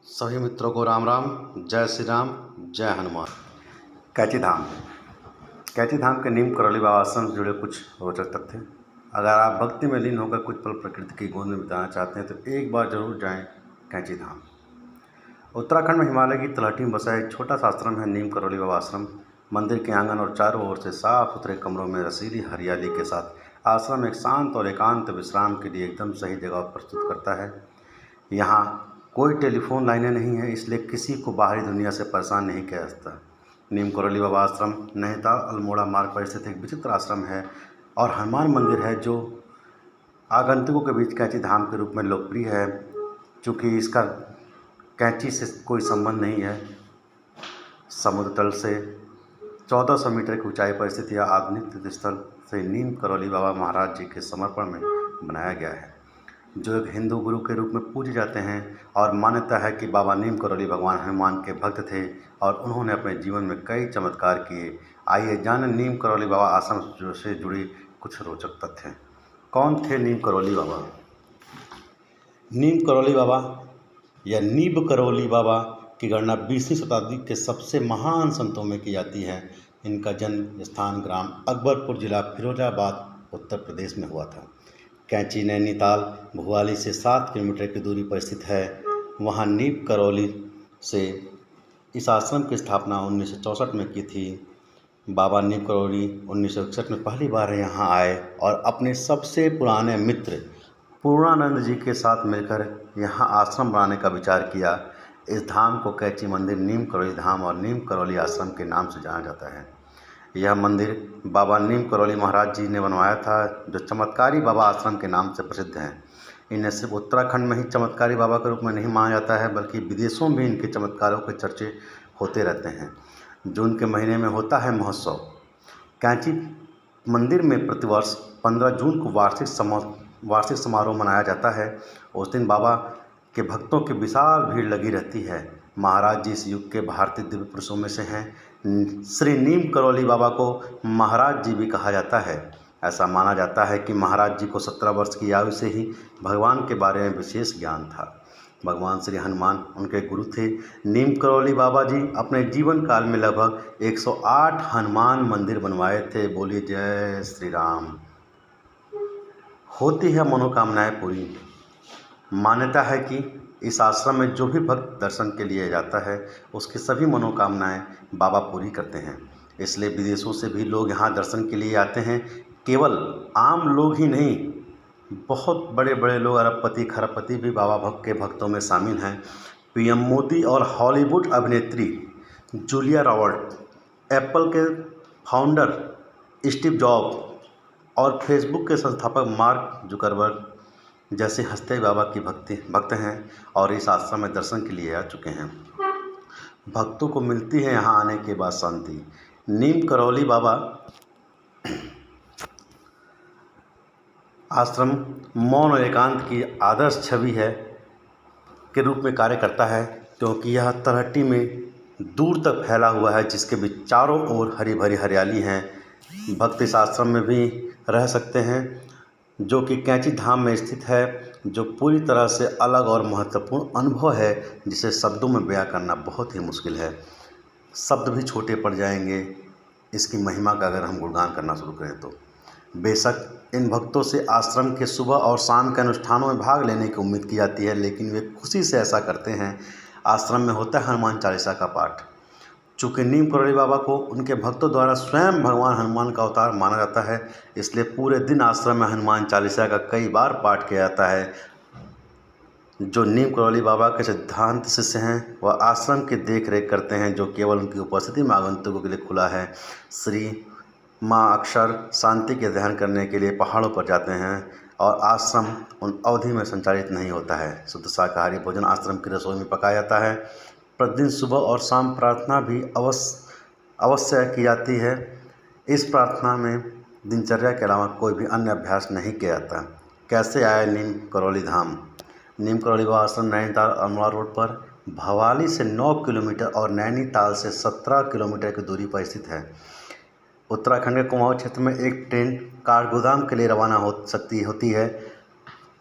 सभी मित्रों को राम राम। जय श्री राम, जय हनुमान। कैंची धाम। कैंची धाम के नीम करौली बाबा आश्रम से जुड़े कुछ रोचक तथ्य। अगर आप भक्ति में लीन होकर कुछ पल प्रकृति की गोद में बिताना चाहते हैं तो एक बार जरूर जाएं कैंची धाम। उत्तराखंड में हिमालय की तलहटी में बसा एक छोटा सा आश्रम है नीम करौली बाबा आश्रम। मंदिर के आंगन और चारों ओर से साफ सुथरे कमरों में रसीली हरियाली के साथ आश्रम एक शांत और एकांत विश्राम के लिए एकदम सही जगह प्रस्तुत करता है। यहाँ कोई टेलीफोन लाइनें नहीं है, इसलिए किसी को बाहरी दुनिया से परेशान नहीं किया जाता। नीम करौली बाबा आश्रम नैनीताल अल्मोड़ा मार्ग पर स्थित एक विचित्र आश्रम है और हनुमान मंदिर है जो आगंतुकों के बीच कैंची धाम के रूप में लोकप्रिय है। चूँकि इसका कैंची से कोई संबंध नहीं है, समुद्र तल से 1400 मीटर की ऊंचाई पर स्थित यह आधुनिक तीर्थस्थल से नीम करौली बाबा महाराज जी के समर्पण में बनाया गया है, जो एक हिंदू गुरु के रूप में पूजे जाते हैं। और मान्यता है कि बाबा नीम करौली भगवान हनुमान के भक्त थे और उन्होंने अपने जीवन में कई चमत्कार किए। आइए जानें नीम करौली बाबा आश्रम से जुड़ी कुछ रोचक तथ्य। कौन थे नीम करौली बाबा? नीम करौली बाबा या नीब करौली बाबा की गणना 20वीं शताब्दी के सबसे महान संतों में की जाती है। इनका जन्म स्थान ग्राम अकबरपुर जिला फिरोजाबाद उत्तर प्रदेश में हुआ था। कैंची नैनीताल भुवाली से 7 किलोमीटर की दूरी पर स्थित है। वहाँ नीम करौली से इस आश्रम की स्थापना 1964 में की थी। बाबा नीम करौली 1961 में पहली बार यहाँ आए और अपने सबसे पुराने मित्र पूर्णानंद जी के साथ मिलकर यहाँ आश्रम बनाने का विचार किया। इस धाम को कैंची मंदिर नीम करौली धाम और नीम करौली आश्रम के नाम से जाना जाता है। यह मंदिर बाबा नीम करौली महाराज जी ने बनवाया था, जो चमत्कारी बाबा आश्रम के नाम से प्रसिद्ध हैं। इन्हें सिर्फ उत्तराखंड में ही चमत्कारी बाबा के रूप में नहीं माना जाता है, बल्कि विदेशों में भी इनके चमत्कारों के चर्चे होते रहते हैं। जून के महीने में होता है महोत्सव। कैंची मंदिर में प्रतिवर्ष 15 जून को वार्षिक समारोह मनाया जाता है। उस दिन बाबा के भक्तों की विशाल भीड़ लगी रहती है। महाराज जी इस युग के भारतीय दिव्य पुरुषों में से हैं। श्री नीम करौली बाबा को महाराज जी भी कहा जाता है। ऐसा माना जाता है कि महाराज जी को 17 वर्ष की आयु से ही भगवान के बारे में विशेष ज्ञान था। भगवान श्री हनुमान उनके गुरु थे। नीम करौली बाबा जी अपने जीवन काल में लगभग 108 हनुमान मंदिर बनवाए थे। बोलिए जय श्री राम। होती है मनोकामनाएं पूरी। मान्यता है कि इस आश्रम में जो भी भक्त दर्शन के लिए जाता है उसकी सभी मनोकामनाएं बाबा पूरी करते हैं। इसलिए विदेशों से भी लोग यहाँ दर्शन के लिए आते हैं। केवल आम लोग ही नहीं, बहुत बड़े बड़े लोग, अरबपति खरबपति भी बाबा भक्त के भक्तों में शामिल हैं। पीएम मोदी और हॉलीवुड अभिनेत्री जूलिया रॉबर्ट, एप्पल के फाउंडर स्टीव जॉब और फेसबुक के संस्थापक मार्क जुकरबर्ग जैसे हस्ते बाबा की भक्त हैं और इस आश्रम में दर्शन के लिए आ चुके हैं। भक्तों को मिलती है यहाँ आने के बाद शांति। नीम करौली बाबा आश्रम मौन और एकांत की आदर्श छवि है के रूप में कार्य करता है, क्योंकि यह तलहटी में दूर तक फैला हुआ है, जिसके बीच चारों ओर हरी भरी हरियाली है। भक्त इस आश्रम में भी रह सकते हैं, जो कि कैंची धाम में स्थित है, जो पूरी तरह से अलग और महत्वपूर्ण अनुभव है, जिसे शब्दों में बयां करना बहुत ही मुश्किल है। शब्द भी छोटे पड़ जाएंगे इसकी महिमा का अगर हम गुणगान करना शुरू करें तो। बेशक इन भक्तों से आश्रम के सुबह और शाम के अनुष्ठानों में भाग लेने की उम्मीद की जाती है, लेकिन वे खुशी से ऐसा करते हैं। आश्रम में होता है हनुमान चालीसा का पाठ। चूँकि नीम करौली बाबा को उनके भक्तों द्वारा स्वयं भगवान हनुमान का अवतार माना जाता है, इसलिए पूरे दिन आश्रम में हनुमान चालीसा का कई बार पाठ किया जाता है। जो नीम करौली बाबा के सिद्धांत शिष्य हैं वह आश्रम की देख रेख करते हैं, जो केवल उनकी उपस्थिति में आगंतुकों के लिए खुला है। श्री माँ अक्सर शांति के ध्यान करने के लिए पहाड़ों पर जाते हैं और आश्रम उन अवधि में संचालित नहीं होता है। शुद्ध शाकाहारी भोजन आश्रम की रसोई में पकाया जाता है। प्रतिदिन सुबह और शाम प्रार्थना भी अवश्य की जाती है। इस प्रार्थना में दिनचर्या के अलावा कोई भी अन्य अभ्यास नहीं किया जाता। कैसे आया नीम करौली धाम? नीम करौली बाबा आश्रम नैनीताल अल्मोड़ा रोड पर भवाली से 9 किलोमीटर और नैनीताल से 17 किलोमीटर की दूरी पर स्थित है। उत्तराखंड के कुमाऊं क्षेत्र में एक ट्रेन काठगोदाम के लिए रवाना होती है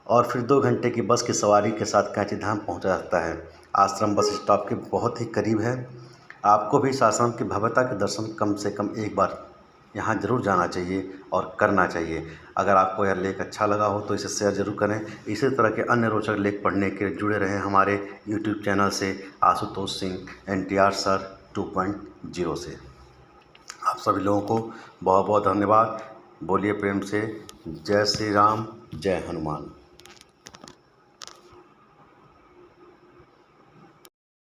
और फिर 2 घंटे की बस की सवारी के साथ कैंची धाम पहुँचा जाता है। आश्रम बस स्टॉप के बहुत ही करीब है। आपको भी इस आश्रम की भव्यता के दर्शन कम से कम एक बार यहाँ ज़रूर जाना चाहिए और करना चाहिए। अगर आपको यह लेख अच्छा लगा हो तो इसे शेयर ज़रूर करें। इसी तरह के अन्य रोचक लेख पढ़ने के लिए जुड़े रहें हमारे यूट्यूब चैनल से, आशुतोष सिंह NTR सर 2.0 से। आप सभी लोगों को बहुत बहुत धन्यवाद। बोलिए प्रेम से जय श्री राम, जय हनुमान।